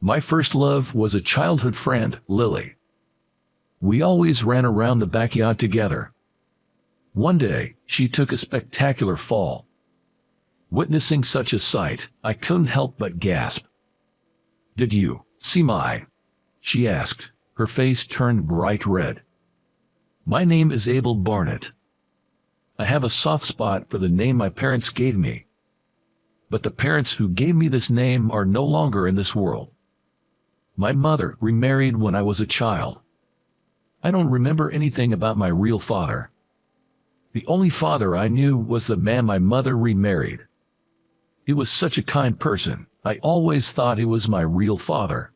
My first love was a childhood friend, Lily. We always ran around the backyard together. One day, she took a spectacular fall. Witnessing such a sight, I couldn't help but gasp. "Did you see my?" she asked, her face turned bright red. "My name is Abel Barnett. I have a soft spot for the name my parents gave me. But the parents who gave me this name are no longer in this world. My mother remarried when I was a child. I don't remember anything about my real father. The only father I knew was the man my mother remarried. He was such a kind person, I always thought he was my real father.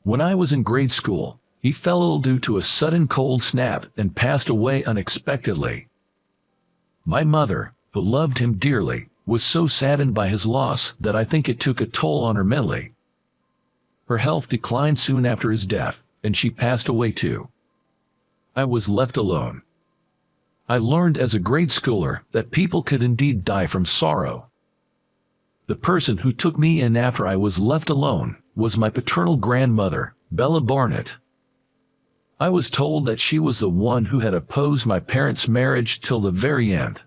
When I was in grade school, he fell ill due to a sudden cold snap and passed away unexpectedly. My mother, who loved him dearly, was so saddened by his loss that I think it took a toll on her mentally. Her health declined soon after his death, and she passed away too. I was left alone. I learned as a grade schooler that people could indeed die from sorrow. The person who took me in after I was left alone was my paternal grandmother, Bella Barnett. I was told that she was the one who had opposed my parents' marriage till the very end.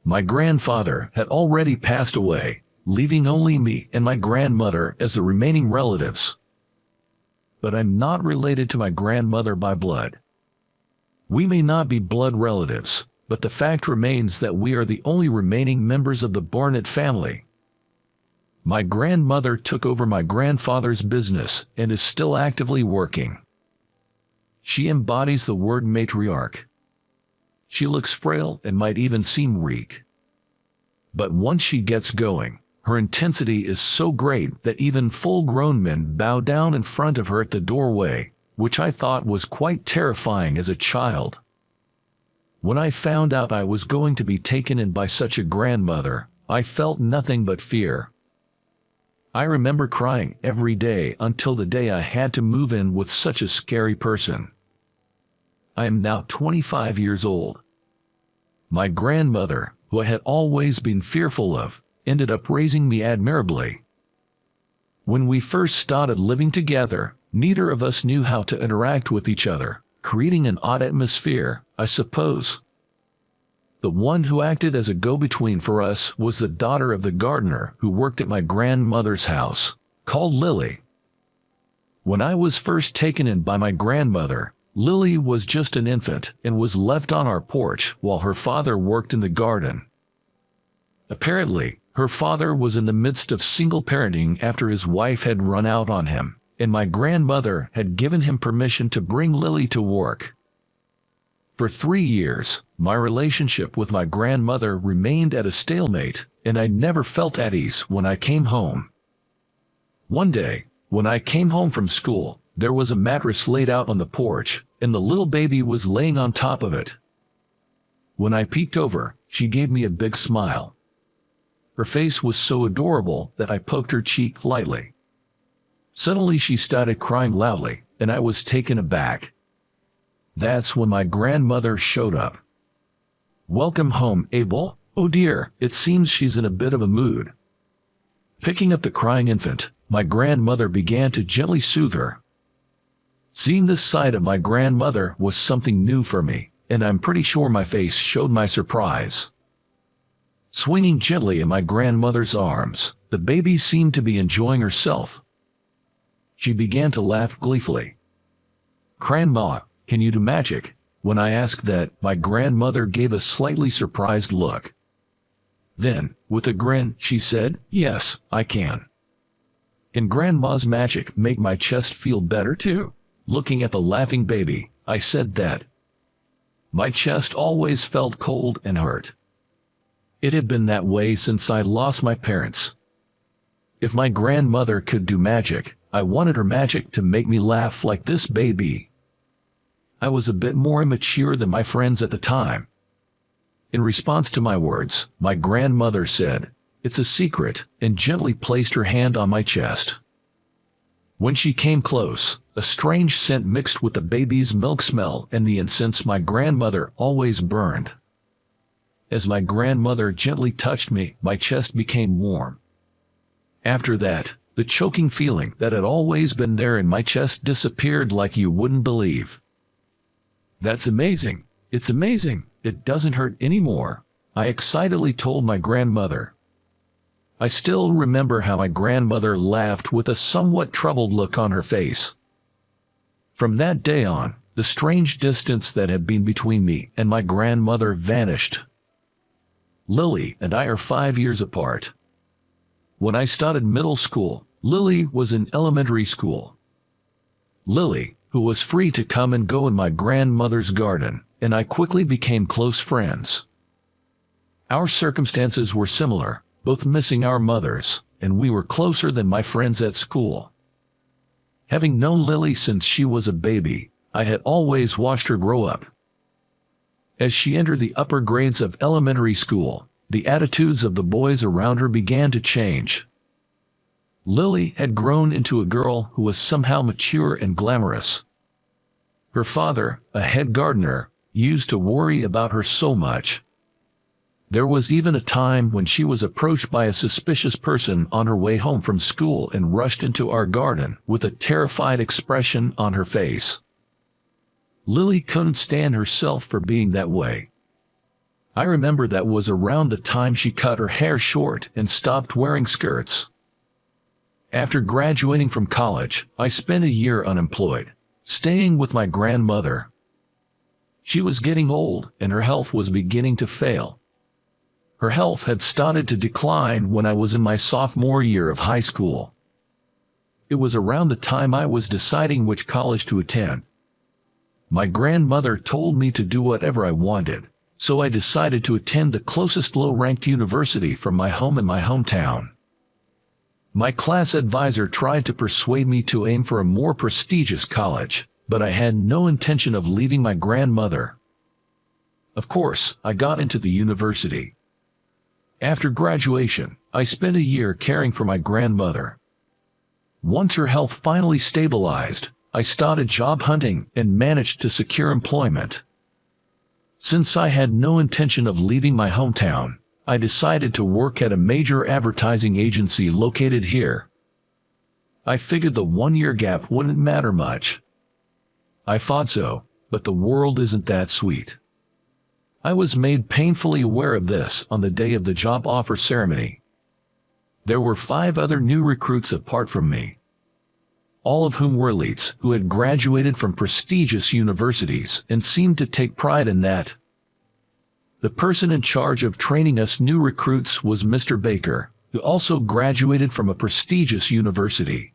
My grandfather had already passed away, leaving only me and my grandmother as the remaining relatives. But I'm not related to my grandmother by blood. We may not be blood relatives, but the fact remains that we are the only remaining members of the Barnett family. My grandmother took over my grandfather's business and is still actively working. She embodies the word matriarch. She looks frail and might even seem weak. But once she gets going, her intensity is so great that even full-grown men bow down in front of her at the doorway, which I thought was quite terrifying as a child. When I found out I was going to be taken in by such a grandmother, I felt nothing but fear. I remember crying every day until the day I had to move in with such a scary person. I am now 25 years old. My grandmother, who I had always been fearful of, ended up raising me admirably. When we first started living together, neither of us knew how to interact with each other, creating an odd atmosphere, I suppose. The one who acted as a go-between for us was the daughter of the gardener who worked at my grandmother's house, called Lily. When I was first taken in by my grandmother, Lily was just an infant and was left on our porch while her father worked in the garden. Apparently, her father was in the midst of single parenting after his wife had run out on him, and my grandmother had given him permission to bring Lily to work. For 3 years, my relationship with my grandmother remained at a stalemate, and I never felt at ease when I came home. One day, when I came home from school, there was a mattress laid out on the porch, and the little baby was laying on top of it. When I peeked over, she gave me a big smile. Her face was so adorable that I poked her cheek lightly. Suddenly she started crying loudly, and I was taken aback. That's when my grandmother showed up. "Welcome home, Abel. Oh dear, it seems she's in a bit of a mood." Picking up the crying infant, my grandmother began to gently soothe her. Seeing this side of my grandmother was something new for me, and I'm pretty sure my face showed my surprise. Swinging gently in my grandmother's arms, the baby seemed to be enjoying herself. She began to laugh gleefully. "Grandma, can you do magic?" When I asked that, my grandmother gave a slightly surprised look. Then, with a grin, she said, "Yes, I can." "Can Grandma's magic make my chest feel better too?" Looking at the laughing baby, I said that. My chest always felt cold and hurt. It had been that way since I lost my parents. If my grandmother could do magic, I wanted her magic to make me laugh like this baby. I was a bit more immature than my friends at the time. In response to my words, my grandmother said, "It's a secret," and gently placed her hand on my chest. When she came close, a strange scent mixed with the baby's milk smell and the incense my grandmother always burned. As my grandmother gently touched me, my chest became warm. After that, The choking feeling that had always been there in my chest disappeared like you wouldn't believe. "That's amazing. It's amazing. It doesn't hurt anymore," I excitedly told my grandmother. I still remember how my grandmother laughed with a somewhat troubled look on her face. From that day on, the strange distance that had been between me and my grandmother vanished. Lily and I are 5 years apart. When I started middle school, Lily was in elementary school. Lily, who was free to come and go in my grandmother's garden, and I quickly became close friends. Our circumstances were similar, both missing our mothers, and we were closer than my friends at school. Having known Lily since she was a baby, I had always watched her grow up. As she entered the upper grades of elementary school, the attitudes of the boys around her began to change. Lily had grown into a girl who was somehow mature and glamorous. Her father, a head gardener, used to worry about her so much. There was even a time when she was approached by a suspicious person on her way home from school and rushed into our garden with a terrified expression on her face. Lily couldn't stand herself for being that way. I remember that was around the time she cut her hair short and stopped wearing skirts. After graduating from college, I spent a year unemployed, staying with my grandmother. She was getting old and her health was beginning to fail. Her health had started to decline when I was in my sophomore year of high school. It was around the time I was deciding which college to attend. My grandmother told me to do whatever I wanted, so I decided to attend the closest low-ranked university from my home in my hometown. My class advisor tried to persuade me to aim for a more prestigious college, but I had no intention of leaving my grandmother. Of course, I got into the university. After graduation, I spent a year caring for my grandmother. Once her health finally stabilized, I started job hunting and managed to secure employment. Since I had no intention of leaving my hometown, I decided to work at a major advertising agency located here. I figured the 1-year gap wouldn't matter much. I thought so, but the world isn't that sweet. I was made painfully aware of this on the day of the job offer ceremony. There were 5 other new recruits apart from me, all of whom were elites who had graduated from prestigious universities and seemed to take pride in that. The person in charge of training us new recruits was Mr. Baker, who also graduated from a prestigious university.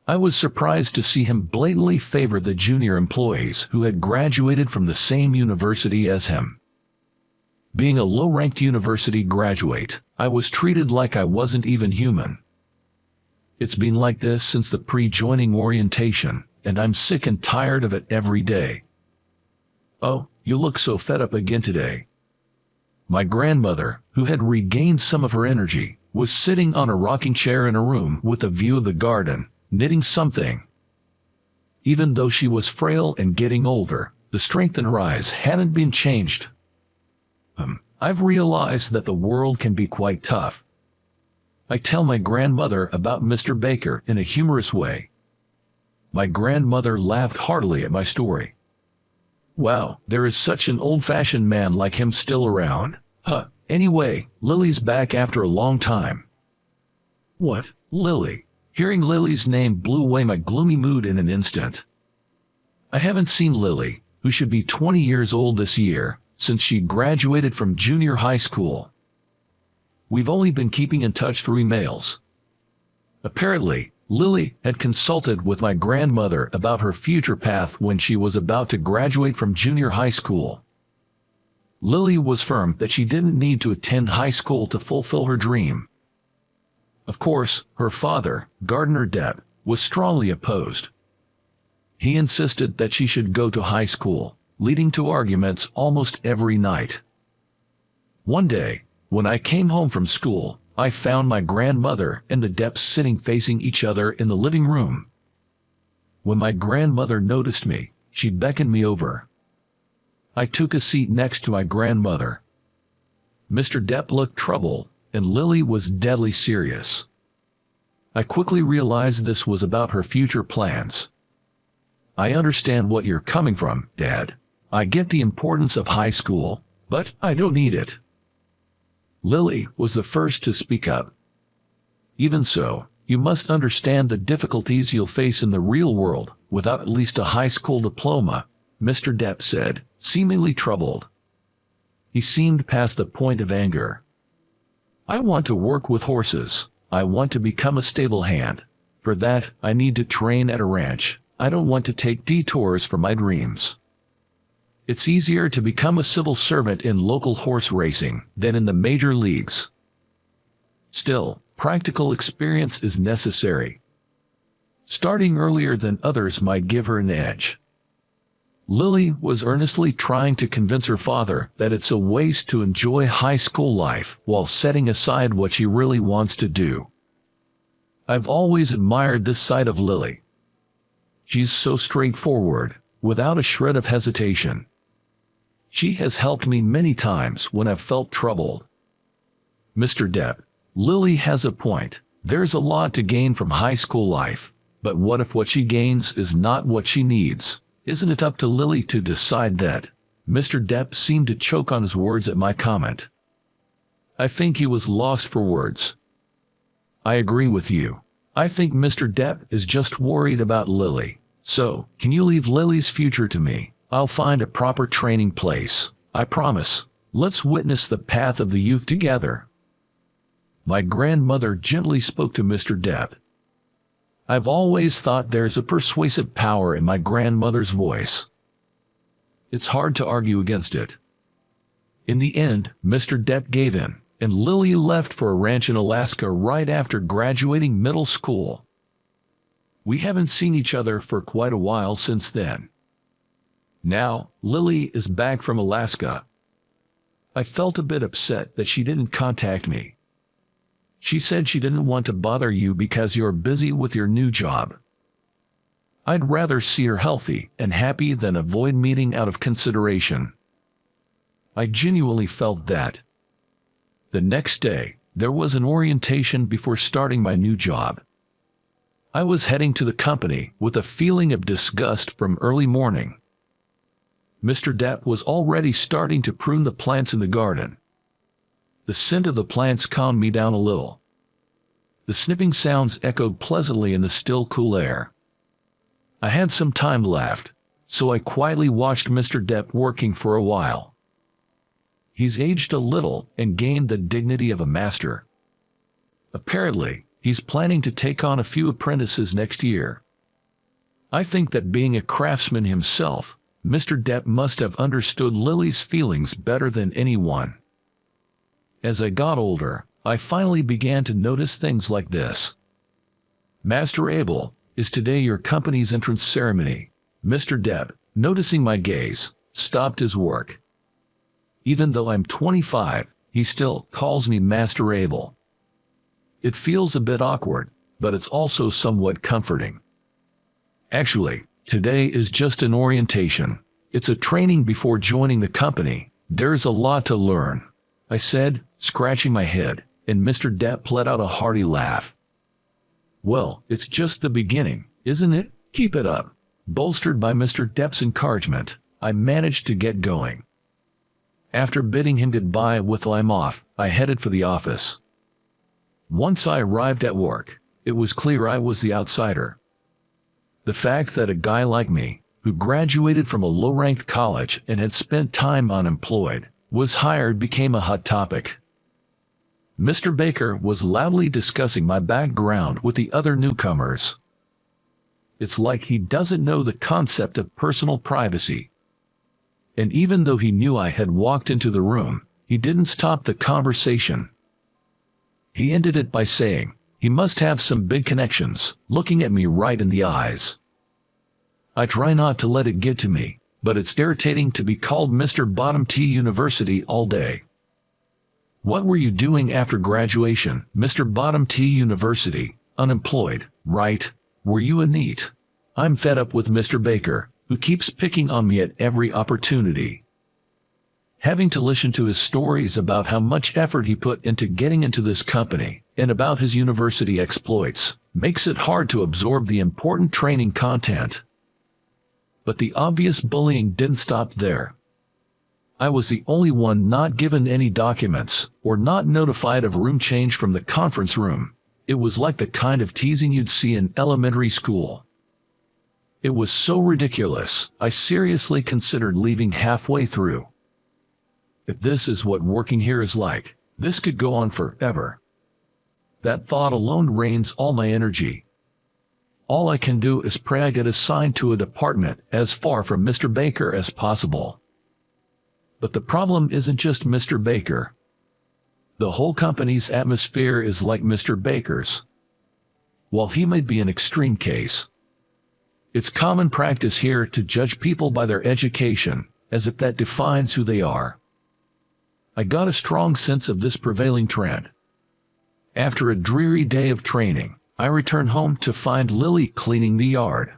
I was surprised to see him blatantly favor the junior employees who had graduated from the same university as him. Being a low-ranked university graduate, I was treated like I wasn't even human. It's been like this since the pre-joining orientation, and I'm sick and tired of it every day. "Oh, you look so fed up again today." My grandmother, who had regained some of her energy, was sitting on a rocking chair in a room with a view of the garden, knitting something. Even though she was frail and getting older, the strength in her eyes hadn't been changed. I've realized that the world can be quite tough. I tell my grandmother about Mr. Baker in a humorous way. My grandmother laughed heartily at my story. "Wow, there is such an old-fashioned man like him still around. Huh, anyway, Lily's back after a long time." "What, Lily?" Hearing Lily's name blew away my gloomy mood in an instant. I haven't seen Lily, who should be 20 years old this year, since she graduated from junior high school. We've only been keeping in touch through emails. Apparently, Lily had consulted with my grandmother about her future path when she was about to graduate from junior high school. Lily was firm that she didn't need to attend high school to fulfill her dream. Of course, her father, Gardener Depp, was strongly opposed. He insisted that she should go to high school, leading to arguments almost every night. One day, when I came home from school, I found my grandmother and the Depps sitting facing each other in the living room. When my grandmother noticed me, she beckoned me over. I took a seat next to my grandmother. Mr. Depp looked troubled, and Lily was deadly serious. I quickly realized this was about her future plans. I understand what you're coming from, Dad. I get the importance of high school, but I don't need it. Lily was the first to speak up. Even so, you must understand the difficulties you'll face in the real world without at least a high school diploma, Mr. Depp said, seemingly troubled. He seemed past the point of anger. I want to work with horses. I want to become a stable hand. For that, I need to train at a ranch. I don't want to take detours for my dreams. It's easier to become a civil servant in local horse racing than in the major leagues. Still, practical experience is necessary. Starting earlier than others might give her an edge. Lily was earnestly trying to convince her father that it's a waste to enjoy high school life while setting aside what she really wants to do. I've always admired this side of Lily. She's so straightforward, without a shred of hesitation. She has helped me many times when I've felt troubled. Mr. Depp, Lily has a point. There's a lot to gain from high school life, but what if what she gains is not what she needs? Isn't it up to Lily to decide that? Mr. Depp seemed to choke on his words at my comment. I think he was lost for words. I agree with you. I think Mr. Depp is just worried about Lily. So, can you leave Lily's future to me? I'll find a proper training place. I promise. Let's witness the path of the youth together. My grandmother gently spoke to Mr. Depp. I've always thought there's a persuasive power in my grandmother's voice. It's hard to argue against it. In the end, Mr. Depp gave in, and Lily left for a ranch in Alaska right after graduating middle school. We haven't seen each other for quite a while since then. Now, Lily is back from Alaska. I felt a bit upset that she didn't contact me. She said she didn't want to bother you because you're busy with your new job. I'd rather see her healthy and happy than avoid meeting out of consideration. I genuinely felt that. The next day, there was an orientation before starting my new job. I was heading to the company with a feeling of disgust from early morning. Mr. Depp was already starting to prune the plants in the garden. The scent of the plants calmed me down a little. The snipping sounds echoed pleasantly in the still, cool air. I had some time left, so I quietly watched Mr. Depp working for a while. He's aged a little and gained the dignity of a master. Apparently, he's planning to take on a few apprentices next year. I think that being a craftsman himself, Mr. Depp must have understood Lily's feelings better than anyone. As I got older, I finally began to notice things like this. Master Abel, is today your company's entrance ceremony? Mr. Depp, noticing my gaze, stopped his work. Even though I'm 25, he still calls me Master Abel. It feels a bit awkward, but it's also somewhat comforting. Actually, today is just an orientation. It's a training before joining the company. There's a lot to learn, I said, scratching my head, and Mr. Depp let out a hearty laugh. Well, it's just the beginning, isn't it? Keep it up. Bolstered by Mr. Depp's encouragement, I managed to get going. After bidding him goodbye with I'm off, I headed for the office. Once I arrived at work, it was clear I was the outsider. The fact that a guy like me, who graduated from a low-ranked college and had spent time unemployed, was hired became a hot topic. Mr. Baker was loudly discussing my background with the other newcomers. It's like he doesn't know the concept of personal privacy. And even though he knew I had walked into the room, he didn't stop the conversation. He ended it by saying, he must have some big connections, looking at me right in the eyes. I try not to let it get to me, but it's irritating to be called Mr. Bottom T University all day. What were you doing after graduation, Mr. Bottom T University? Unemployed, right? Were you a NEET? I'm fed up with Mr. Baker, who keeps picking on me at every opportunity. Having to listen to his stories about how much effort he put into getting into this company, and about his university exploits, makes it hard to absorb the important training content. But the obvious bullying didn't stop there. I was the only one not given any documents or not notified of room change from the conference room. It was like the kind of teasing you'd see in elementary school. It was so ridiculous, I seriously considered leaving halfway through. If this is what working here is like, this could go on forever. That thought alone drains all my energy. All I can do is pray I get assigned to a department as far from Mr. Baker as possible. But the problem isn't just Mr. Baker. The whole company's atmosphere is like Mr. Baker's. While he may be an extreme case, it's common practice here to judge people by their education, as if that defines who they are. I got a strong sense of this prevailing trend. After a dreary day of training, I returned home to find Lily cleaning the yard.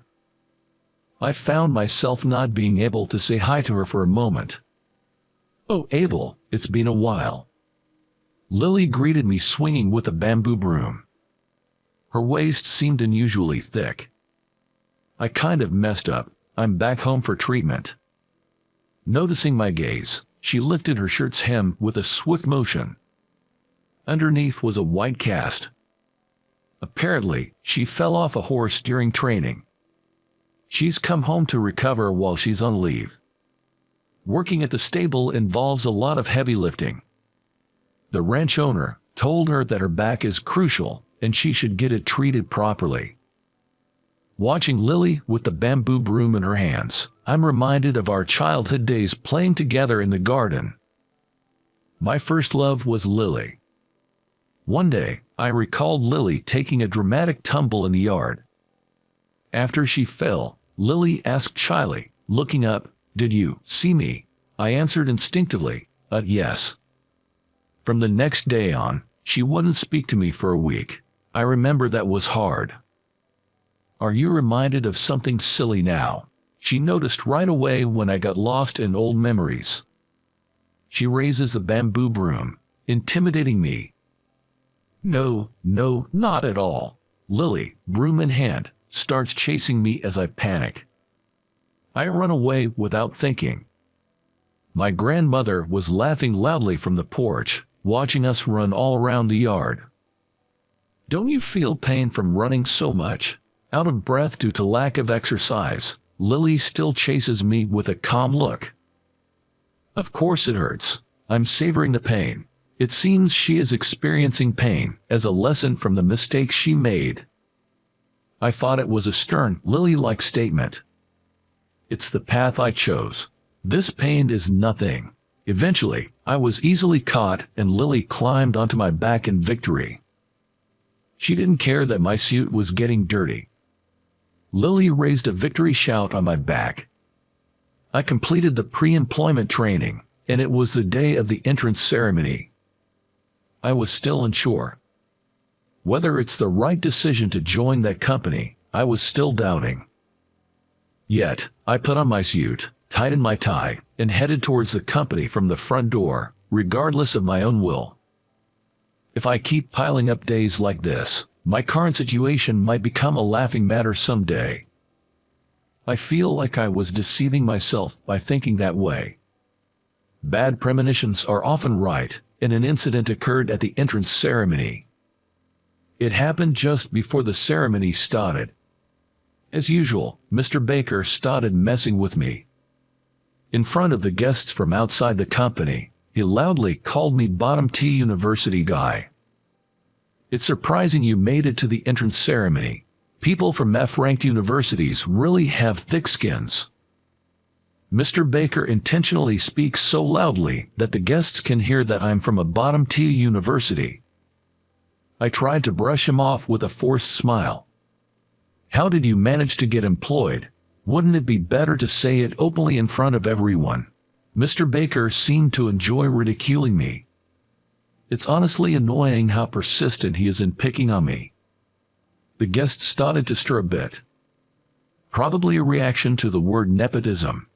I found myself not being able to say hi to her for a moment. "Oh, Abel, it's been a while." Lily greeted me swinging with a bamboo broom. Her waist seemed unusually thick. I kind of messed up. I'm back home for treatment. Noticing my gaze, she lifted her shirt's hem with a swift motion. Underneath was a white cast. Apparently, she fell off a horse during training. She's come home to recover while she's on leave. Working at the stable involves a lot of heavy lifting. The ranch owner told her that her back is crucial and she should get it treated properly. Watching Lily with the bamboo broom in her hands, I'm reminded of our childhood days playing together in the garden. My first love was Lily. One day, I recalled Lily taking a dramatic tumble in the yard. After she fell, Lily asked shyly, looking up, "Did you see me?" I answered instinctively, yes. From the next day on, she wouldn't speak to me for a week. I remember that was hard. "Are you reminded of something silly now?" She noticed right away when I got lost in old memories. She raises the bamboo broom, intimidating me. No, not at all. Lily, broom in hand, starts chasing me as I panic. I run away without thinking. My grandmother was laughing loudly from the porch, watching us run all around the yard. "Don't you feel pain from running so much?" Out of breath due to lack of exercise, Lily still chases me with a calm look. Of course it hurts. I'm savoring the pain. It seems she is experiencing pain as a lesson from the mistake she made. I thought it was a stern, Lily-like statement. It's the path I chose. This pain is nothing. Eventually, I was easily caught and Lily climbed onto my back in victory. She didn't care that my suit was getting dirty. Lily raised a victory shout on my back. I completed the pre-employment training, and it was the day of the entrance ceremony. I was still unsure. Whether it's the right decision to join that company, I was still doubting. Yet, I put on my suit, tightened my tie, and headed towards the company from the front door, regardless of my own will. If I keep piling up days like this, my current situation might become a laughing matter someday. I feel like I was deceiving myself by thinking that way. Bad premonitions are often right, and an incident occurred at the entrance ceremony. It happened just before the ceremony started. As usual, Mr. Baker started messing with me. In front of the guests from outside the company, he loudly called me Bottom T University guy. It's surprising you made it to the entrance ceremony. People from F-ranked universities really have thick skins. Mr. Baker intentionally speaks so loudly that the guests can hear that I'm from a bottom tier university. I tried to brush him off with a forced smile. How did you manage to get employed? Wouldn't it be better to say it openly in front of everyone? Mr. Baker seemed to enjoy ridiculing me. It's honestly annoying how persistent he is in picking on me. The guests started to stir a bit. Probably a reaction to the word nepotism.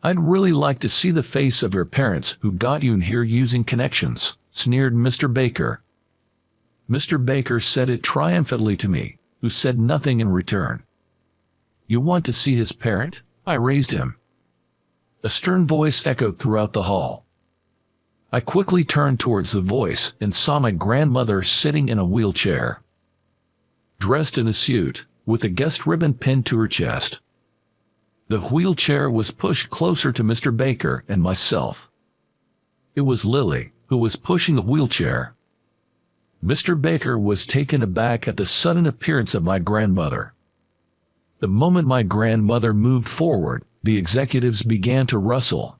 I'd really like to see the face of your parents who got you in here using connections, sneered Mr. Baker. Mr. Baker said it triumphantly to me, who said nothing in return. You want to see his parent? I raised him. A stern voice echoed throughout the hall. I quickly turned towards the voice and saw my grandmother sitting in a wheelchair, dressed in a suit, with a guest ribbon pinned to her chest. The wheelchair was pushed closer to Mr. Baker and myself. It was Lily, who was pushing the wheelchair. Mr. Baker was taken aback at the sudden appearance of my grandmother. The moment my grandmother moved forward, the executives began to rustle.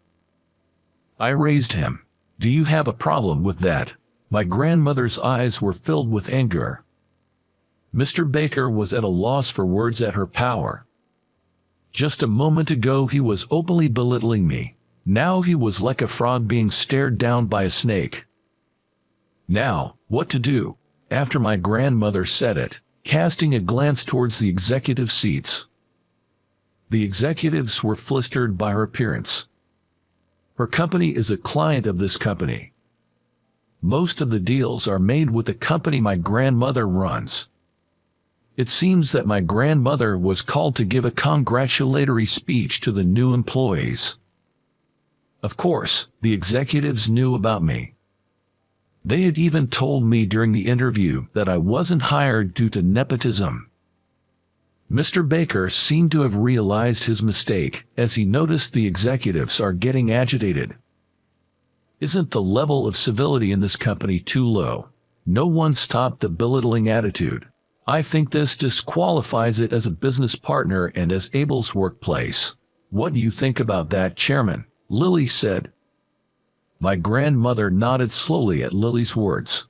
I raised him. Do you have a problem with that? My grandmother's eyes were filled with anger. Mr. Baker was at a loss for words at her power. Just a moment ago he was openly belittling me. Now he was like a frog being stared down by a snake. Now, what to do? After my grandmother said it, casting a glance towards the executive seats. The executives were flustered by her appearance. Her company is a client of this company. Most of the deals are made with the company my grandmother runs. It seems that my grandmother was called to give a congratulatory speech to the new employees. Of course, the executives knew about me. They had even told me during the interview that I wasn't hired due to nepotism. Mr. Baker seemed to have realized his mistake as he noticed the executives are getting agitated. Isn't the level of civility in this company too low? No one stopped the belittling attitude. I think this disqualifies it as a business partner and as Abel's workplace. What do you think about that, Chairman? Lily said. My grandmother nodded slowly at Lily's words.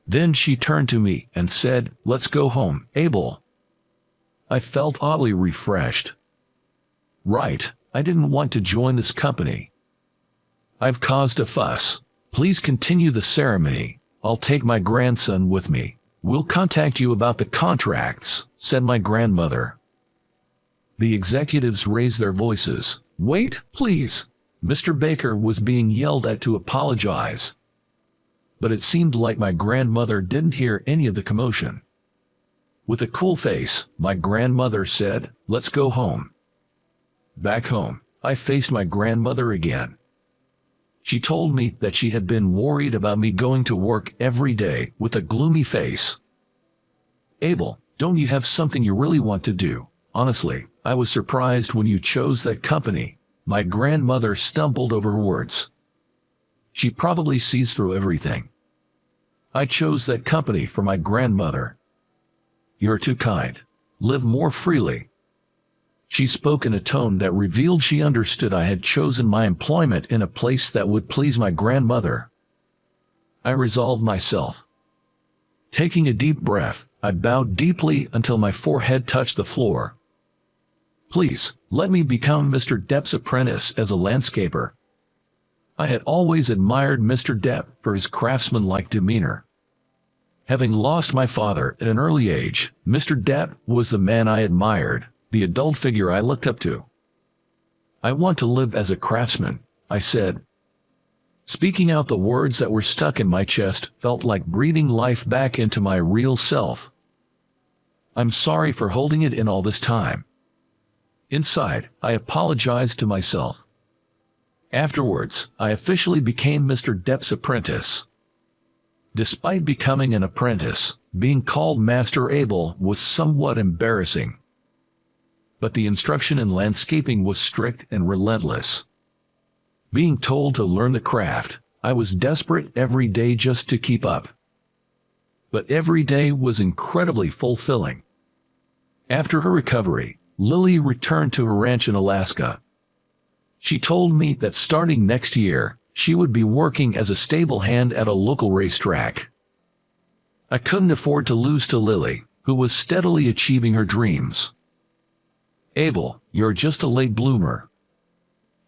Then she turned to me and said, "Let's go home, Abel." I felt oddly refreshed. Right, I didn't want to join this company. I've caused a fuss. Please continue the ceremony. I'll take my grandson with me. We'll contact you about the contracts, said my grandmother. The executives raised their voices. Wait, please. Mr. Baker was being yelled at to apologize. But it seemed like my grandmother didn't hear any of the commotion. With a cool face, my grandmother said, "Let's go home." Back home, I faced my grandmother again. She told me that she had been worried about me going to work every day with a gloomy face. Abel, don't you have something you really want to do? Honestly, I was surprised when you chose that company. My grandmother stumbled over words. She probably sees through everything. I chose that company for my grandmother. You're too kind. Live more freely. She spoke in a tone that revealed she understood I had chosen my employment in a place that would please my grandmother. I resolved myself. Taking a deep breath, I bowed deeply until my forehead touched the floor. Please, let me become Mr. Depp's apprentice as a landscaper. I had always admired Mr. Depp for his craftsmanlike demeanor. Having lost my father at an early age, Mr. Depp was the man I admired, the adult figure I looked up to. I want to live as a craftsman, I said. Speaking out the words that were stuck in my chest felt like breathing life back into my real self. I'm sorry for holding it in all this time. Inside, I apologized to myself. Afterwards, I officially became Mr. Depp's apprentice. Despite becoming an apprentice, being called Master Abel was somewhat embarrassing. But the instruction in landscaping was strict and relentless. Being told to learn the craft, I was desperate every day just to keep up. But every day was incredibly fulfilling. After her recovery, Lily returned to her ranch in Alaska. She told me that starting next year, she would be working as a stable hand at a local racetrack. I couldn't afford to lose to Lily, who was steadily achieving her dreams. Abel, you're just a late bloomer.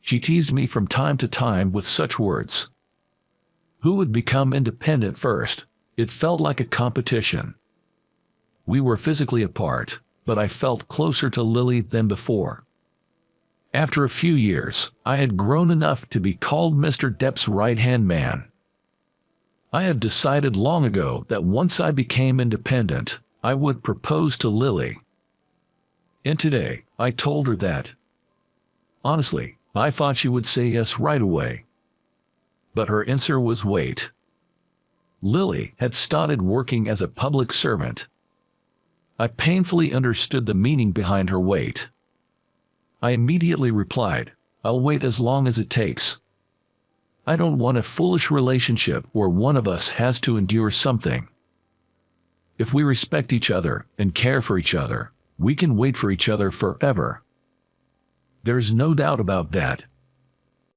She teased me from time to time with such words. Who would become independent first? It felt like a competition. We were physically apart, but I felt closer to Lily than before. After a few years, I had grown enough to be called Mr. Depp's right-hand man. I had decided long ago that once I became independent, I would propose to Lily. And today, I told her that. Honestly, I thought she would say yes right away. But her answer was wait. Lily had started working as a public servant. I painfully understood the meaning behind her wait. I immediately replied, I'll wait as long as it takes. I don't want a foolish relationship where one of us has to endure something. If we respect each other and care for each other, we can wait for each other forever. There's no doubt about that,